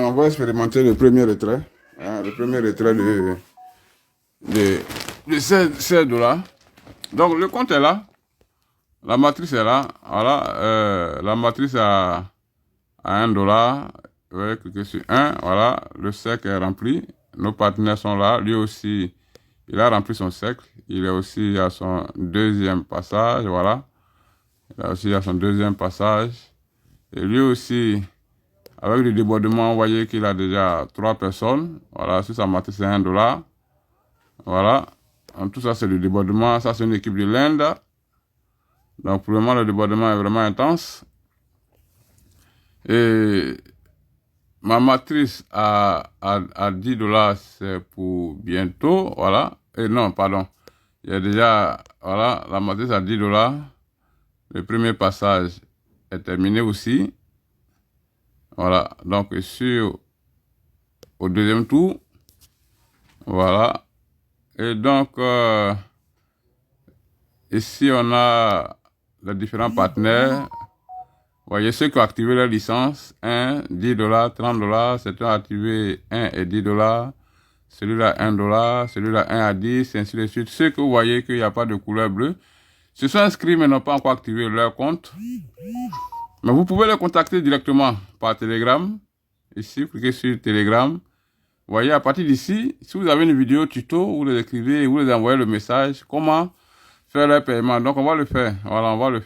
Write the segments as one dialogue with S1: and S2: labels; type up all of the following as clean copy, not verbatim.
S1: on va expérimenter le premier retrait. Hein, le premier retrait de 16 $. Donc, le compte est là. La matrice est là. Voilà. La matrice à 1 $. Vous voyez, cliquez sur 1. Voilà. Le cercle est rempli. Nos partenaires sont là. Lui aussi, il a rempli son cercle. Il est aussi à son deuxième passage. Voilà. Là aussi, il a son deuxième passage. Et lui aussi, avec le débordement, vous voyez qu'il a déjà 3 personnes. Voilà, sur sa matrice, c'est 1 $. Voilà. Donc, tout ça, c'est le débordement. Ça, c'est une équipe de l'Inde. Donc, pour le moment, le débordement est vraiment intense. Et ma matrice à 10 $, c'est pour bientôt. Voilà. Et non, pardon. Il y a déjà, voilà, la matrice à 10 $. Le premier passage est terminé aussi. Voilà. Donc, au deuxième tour. Voilà. Et donc, ici, on a les différents partenaires. Vous voyez ceux qui ont activé leur licence. 1, 10 $, 30 $. Certains ont activé 1 et 10 $. Celui-là 1 $. Celui-là 1 à 10, et ainsi de suite. Ceux que vous voyez qu'il n'y a pas de couleur bleue se sont inscrits mais n'ont pas encore activé leur compte. Mais vous pouvez les contacter directement par Telegram. Ici, vous cliquez sur Telegram. Vous voyez, à partir d'ici, si vous avez une vidéo tuto, vous les écrivez, vous les envoyez le message, comment faire le paiement. Donc, on va le faire. Voilà, on va le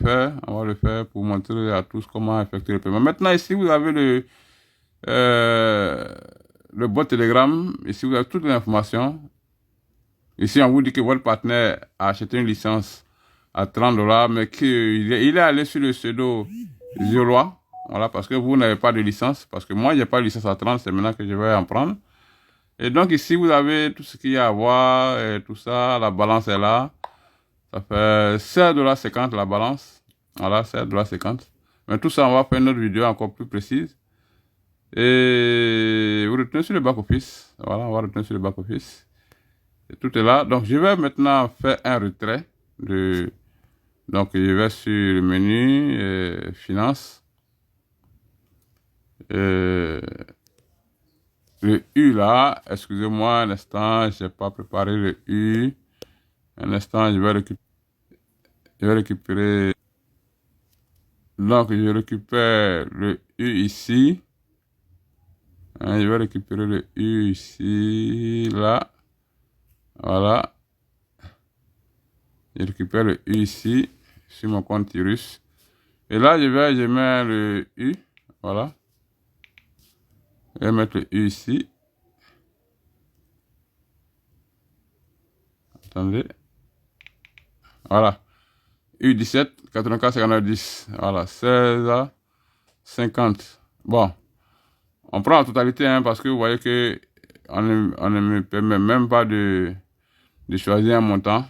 S1: faire pour montrer à tous comment effectuer le paiement. Maintenant, ici, vous avez le bot Telegram. Ici, vous avez toutes les informations. Ici, on vous dit que votre partenaire a acheté une licence à 30 $, mais qu'il est allé sur le pseudo Ziolois. Voilà, parce que vous n'avez pas de licence. Parce que moi, j'ai pas de licence à 30, c'est maintenant que je vais en prendre. Et donc, ici, vous avez tout ce qu'il y a à voir, et tout ça. La balance est là. Ça fait 16,50 $ la balance. Voilà, 16,50 $. Mais tout ça, on va faire une autre vidéo encore plus précise. Et vous retenez sur le back-office. Voilà, on va retenir sur le back-office. Et tout est là. Donc, je vais maintenant faire un retrait. Donc, je vais sur le menu Finances. Le U là, excusez-moi un instant, je n'ai pas préparé le U. Un instant, je vais récupérer. Donc, je récupère le U ici. Hein, je vais récupérer le U ici, là. Voilà. Je récupère le U ici, sur mon compte Tirus. Et là, je mets le U. Voilà. Je vais mettre le U ici. Attendez. Voilà. U17, 84, 59, 10. Voilà. 16, 50. Bon. On prend la totalité, hein, parce que vous voyez que on ne me permet même pas de choisir un montant.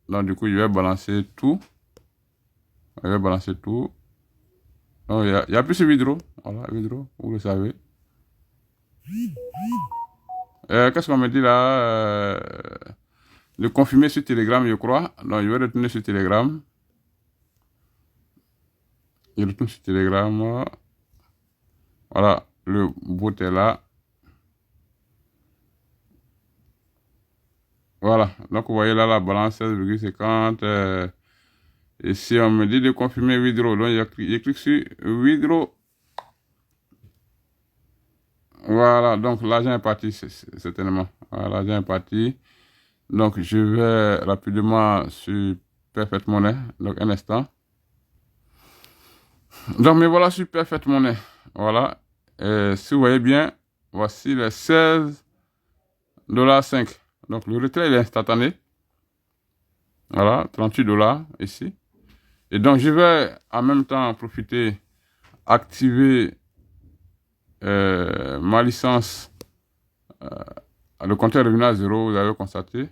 S1: Donc, du coup, je vais balancer tout. Je vais balancer tout. Donc, il y a plus de withdraw. Voilà, withdraw, vous le savez. Qu'est-ce qu'on me dit là? Le confirmer sur Telegram, je crois. Donc, je vais retourner sur Telegram. Je retourne sur Telegram. Voilà, le bot est là. Voilà, donc vous voyez là la balance 16,50. Et si on me dit de confirmer withdraw, donc je clique sur withdraw. Voilà, donc l'argent est parti, certainement. Voilà, l'argent est parti. Donc je vais rapidement sur Perfect Money. Donc un instant. Donc me voilà sur Perfect Money. Voilà. Et si vous voyez bien, voici les 16,5 $. Donc le retrait il est instantané. Voilà, 38 $ ici. Et donc je vais en même temps profiter, activer ma licence. Le compteur est revenu à 0, vous avez constaté.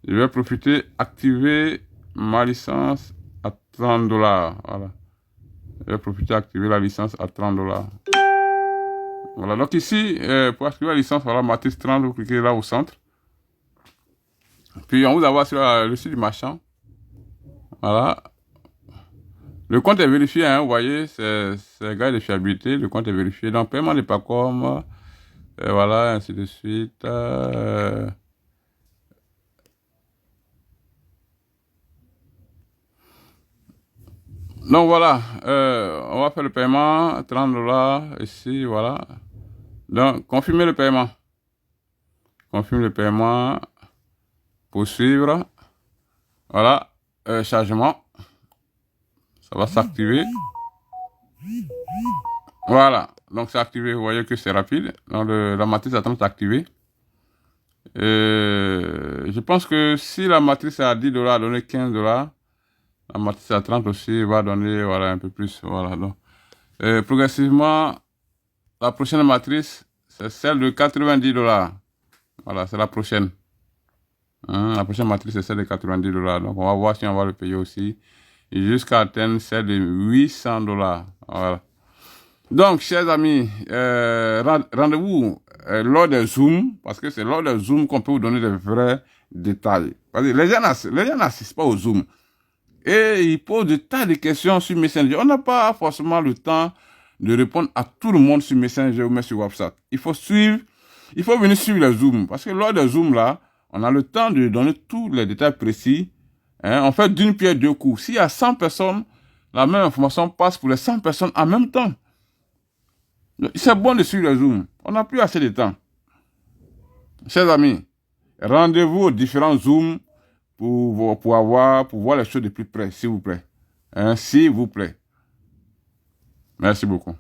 S1: Je vais profiter, activer ma licence à 30 $. Voilà. Je vais profiter, activer la licence à 30 $. Voilà. Donc ici, pour activer la licence, voilà, matrice 30, vous cliquez là au centre. Puis on vous envoie sur le site du marchand. Voilà. Le compte est vérifié, hein, vous voyez, c'est gars de fiabilité. Le compte est vérifié. Donc, paiement n'est pas comme. Et voilà, ainsi de suite. Donc voilà, on va faire le paiement, 30 dollars ici, voilà. Donc, confirmer le paiement. Confirme le paiement, poursuivre. Voilà, chargement. Ça va s'activer. Voilà, donc c'est activé, vous voyez que c'est rapide. Donc la matrice attente est activée. Je pense que si la matrice est à 10 dollars, donner 15 dollars, la matrice à 30 aussi va donner voilà, un peu plus. Voilà, donc, progressivement, la prochaine matrice, c'est celle de 90 dollars. Voilà, c'est la prochaine. La prochaine matrice, c'est celle de 90 dollars. Donc, on va voir si on va le payer aussi. Jusqu'à atteindre celle de 800 dollars. Voilà. Donc, chers amis, rendez-vous lors des Zooms, parce que c'est lors des Zooms qu'on peut vous donner des vrais détails. Parce que les gens n'assistent pas au Zoom. Et ils posent des tas de questions sur Messenger. On n'a pas forcément le temps de répondre à tout le monde sur Messenger ou même sur WhatsApp. Il faut venir suivre les Zooms. Parce que lors des Zooms, là, on a le temps de donner tous les détails précis. Hein, on fait d'une pierre deux coups. S'il y a 100 personnes, la même information passe pour les 100 personnes en même temps. C'est bon de suivre les Zooms. On n'a plus assez de temps. Chers amis, rendez-vous aux différents Zooms pour voir les choses de plus près, s'il vous plaît. S'il vous plaît. Merci beaucoup.